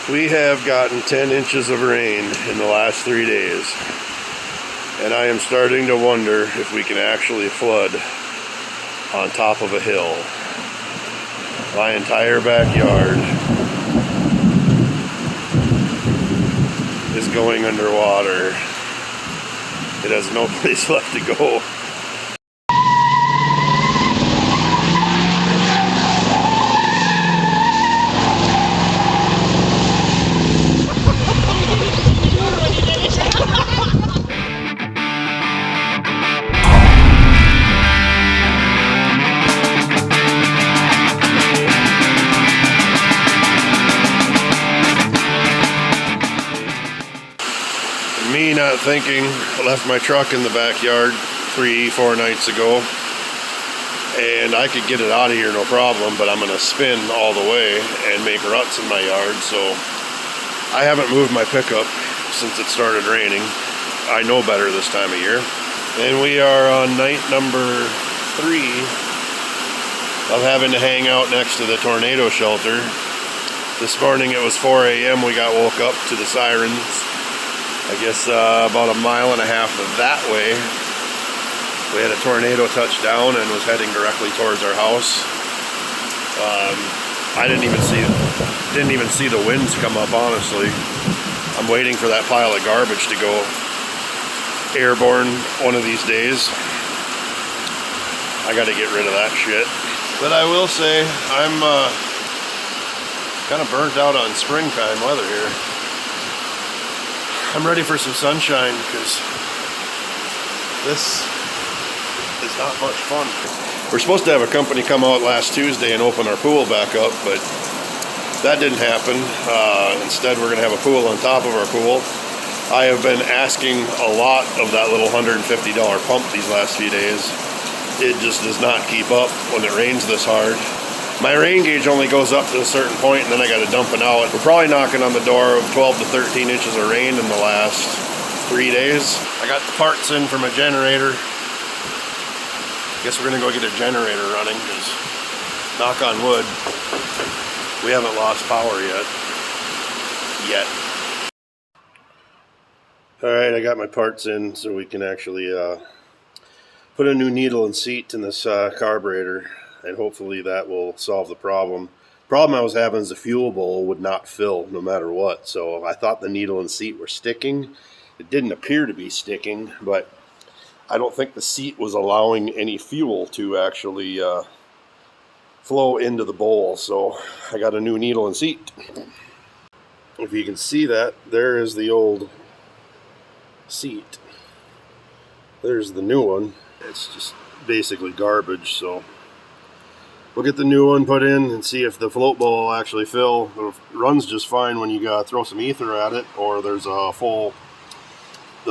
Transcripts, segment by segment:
We have gotten 10 inches of rain in the last 3 days, and I am starting to wonder if we can actually flood on top of a hill. My entire backyard is going underwater. It has no place left to go. Me not thinking, I left my truck in the backyard 3-4 nights ago, and I could get it out of here no problem, but I'm going to spin all the way and make ruts in my yard, so I haven't moved my pickup since it started raining. I know better this time of year. And we are on night number 3 of having to hang out next to the tornado shelter. This morning it was 4 a.m. we got woke up to the sirens. I guess about 1.5 miles that way, we had a tornado touch down and was heading directly towards our house. I didn't even see the winds come up, honestly. I'm waiting for that pile of garbage to go airborne one of these days. I got to get rid of that shit. But I will say, I'm kind of burnt out on springtime weather here. I'm ready for some sunshine because this is not much fun. We're supposed to have a company come out last Tuesday and open our pool back up, but that didn't happen. Instead, we're going to have a pool on top of our pool. I have been asking a lot of that little $150 pump these last few days. It just does not keep up when it rains this hard. My rain gauge only goes up to a certain point, and then I got to dump it out. We're probably knocking on the door of 12 to 13 inches of rain in the last 3 days. I got the parts in from a generator. Guess we're gonna go get a generator running, because knock on wood, we haven't lost power yet. All right, I got my parts in so we can actually put a new needle and seat in this carburetor. And hopefully that will solve the problem. Problem I was having is the fuel bowl would not fill no matter what. So I thought the needle and seat were sticking. It didn't appear to be sticking, but I don't think the seat was allowing any fuel to actually flow into the bowl. So I got a new needle and seat. If you can see that, there is the old seat. There's the new one. It's just basically garbage, so we'll get the new one put in and see if the float bowl will actually fill. It runs just fine when you throw some ether at it, or there's the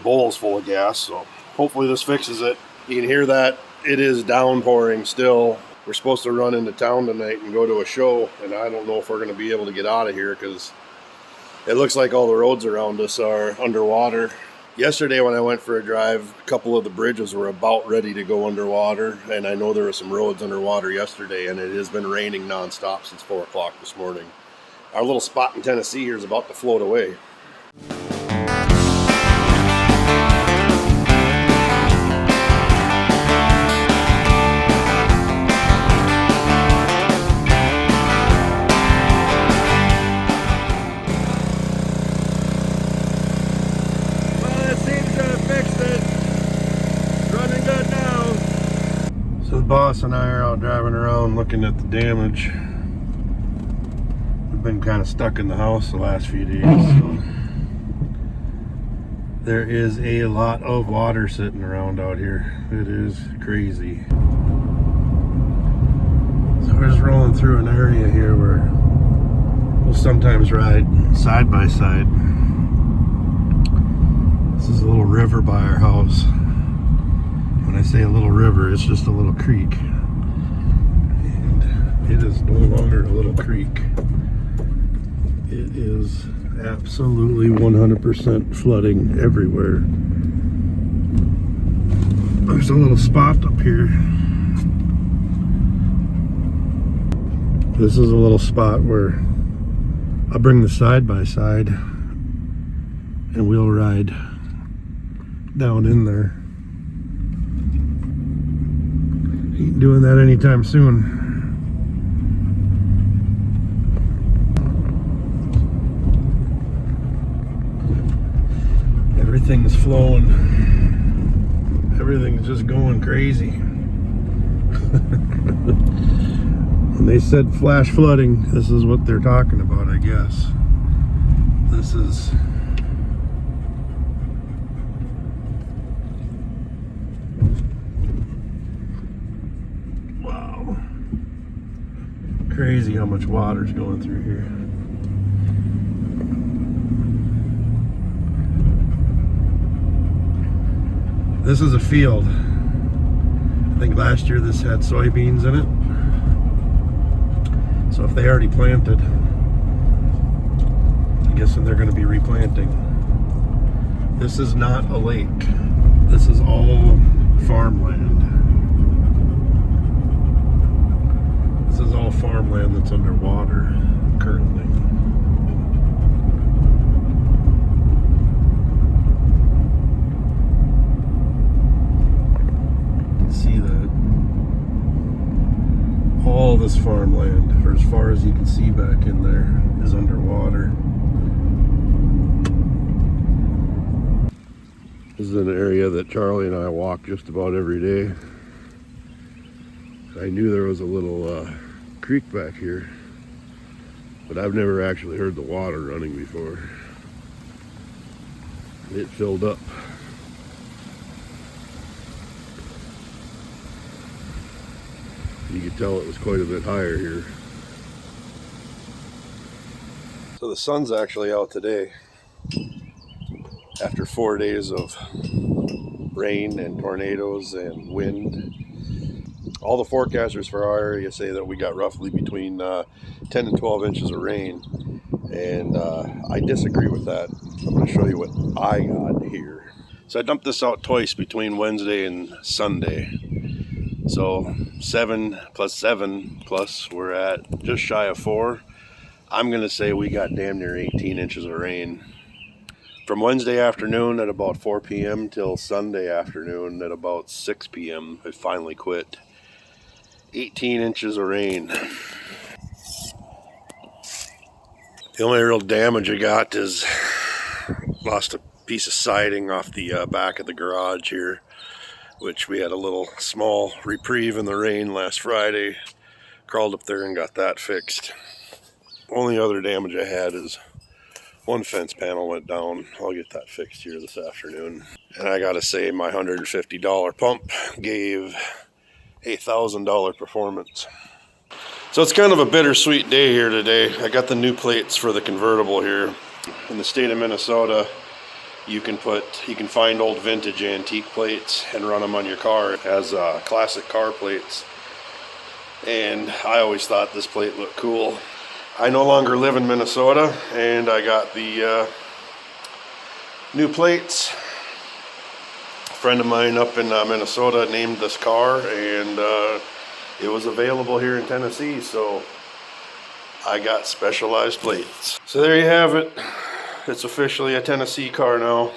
bowl's full of gas. So hopefully this fixes it. You can hear that it is downpouring still. We're supposed to run into town tonight and go to a show, and I don't know if we're going to be able to get out of here because it looks like all the roads around us are underwater. Yesterday when I went for a drive, a couple of the bridges were about ready to go underwater, and I know there were some roads underwater yesterday, and it has been raining nonstop since 4 o'clock this morning. Our little spot in Tennessee here is about to float away. Boss and I are out driving around looking at the damage. We've been kind of stuck in the house the last few days, so there is a lot of water sitting around out here. It is crazy. So we're just rolling through an area here where we'll sometimes ride side by side. This is a little river by our house. When I say a little river, it's just a little creek. And it is no longer a little creek. It is absolutely 100% flooding everywhere. There's a little spot up here. This is a little spot where I'll bring the side by side and we'll ride down in there. Ain't doing that anytime soon. Everything's flowing. Everything's just going crazy. When they said flash flooding, this is what they're talking about, I guess. This is wow. Crazy how much water's going through here. This is a field. I think last year this had soybeans in it. So if they already planted, I'm guessing they're going to be replanting. This is not a lake. This is all farmland. This is all farmland that's underwater currently. See that? All this farmland, for as far as you can see back in there, is underwater. This is an area that Charlie and I walk just about every day. I knew there was a little creek back here, but I've never actually heard the water running before. It filled up. You could tell it was quite a bit higher here. So the sun's actually out today after 4 days of rain and tornadoes and wind. All the forecasters for our area say that we got roughly between 10 and 12 inches of rain, and I disagree with that. I'm going to show you what I got here. So I dumped this out twice between Wednesday and Sunday. So 7 plus 7 plus, we're at just shy of 4. I'm going to say we got damn near 18 inches of rain. From Wednesday afternoon at about 4 p.m. till Sunday afternoon at about 6 p.m. it finally quit. 18 inches of rain. The only real damage I got is lost a piece of siding off the back of the garage here, which we had a little small reprieve in the rain last Friday. Crawled up there and got that fixed. Only other damage I had is one fence panel went down. I'll get that fixed here this afternoon. And I gotta say, my $150 pump gave a $1,000 performance. So it's kind of a bittersweet day here today. I got the new plates for the convertible here. In the state of Minnesota, you can find old vintage antique plates and run them on your car as classic car plates. And I always thought this plate looked cool. I no longer live in Minnesota, and I got the new plates. A friend of mine up in Minnesota named this car, and it was available here in Tennessee, so I got specialized plates. So there you have it. It's officially a Tennessee car now.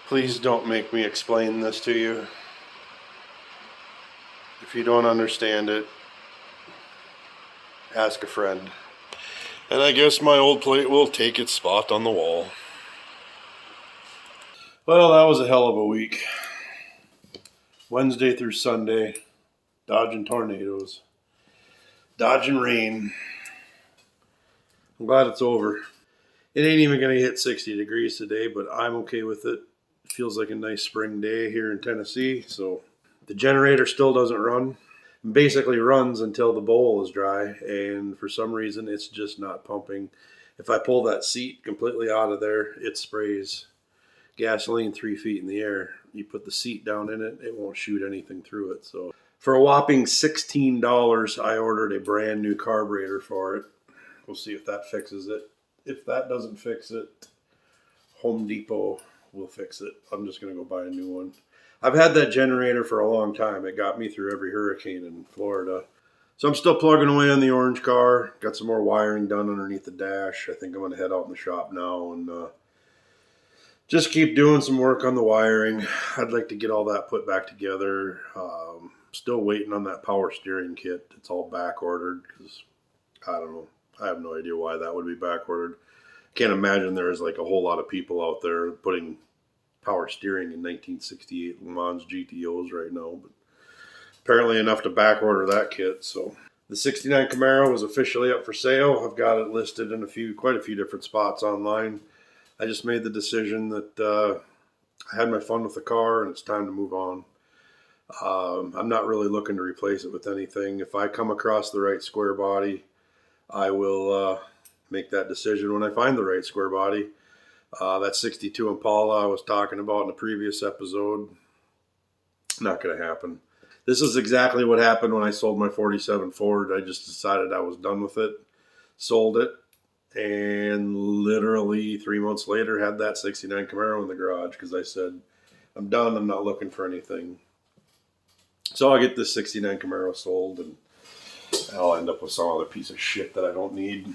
Please don't make me explain this to you. If you don't understand it, ask a friend. And I guess my old plate will take its spot on the wall. Well, that was a hell of a week. Wednesday through Sunday, dodging tornadoes, dodging rain. I'm glad it's over. It ain't even going to hit 60 degrees today, but I'm okay with it. It feels like a nice spring day here in Tennessee, so the generator still doesn't run. It basically runs until the bowl is dry, and for some reason it's just not pumping. If I pull that seat completely out of there, it sprays gasoline 3 feet in the air. You put the seat down in it, it won't shoot anything through it. So for a whopping $16, I ordered a brand new carburetor for it. We'll see if that fixes it. If that doesn't fix it, Home Depot will fix it. I'm just going to go buy a new one. I've had that generator for a long time. It got me through every hurricane in Florida. So I'm still plugging away on the orange car. Got some more wiring done underneath the dash. I think I'm going to head out in the shop now and just keep doing some work on the wiring. I'd like to get all that put back together. Still waiting on that power steering kit. It's all back ordered because I don't know. I have no idea why that would be back ordered. Can't imagine there's like a whole lot of people out there putting power steering in 1968 Le Mans GTOs right now, but apparently enough to back order that kit. So the 69 Camaro was officially up for sale. I've got it listed in quite a few different spots online. I just made the decision that I had my fun with the car and it's time to move on. I'm not really looking to replace it with anything. If I come across the right square body, I will make that decision when I find the right square body. That 62 Impala I was talking about in the previous episode, not going to happen. This is exactly what happened when I sold my 47 Ford. I just decided I was done with it, sold it, and literally 3 months later had that 69 Camaro in the garage because I said, I'm done, I'm not looking for anything. So I'll get this 69 Camaro sold and I'll end up with some other piece of shit that I don't need.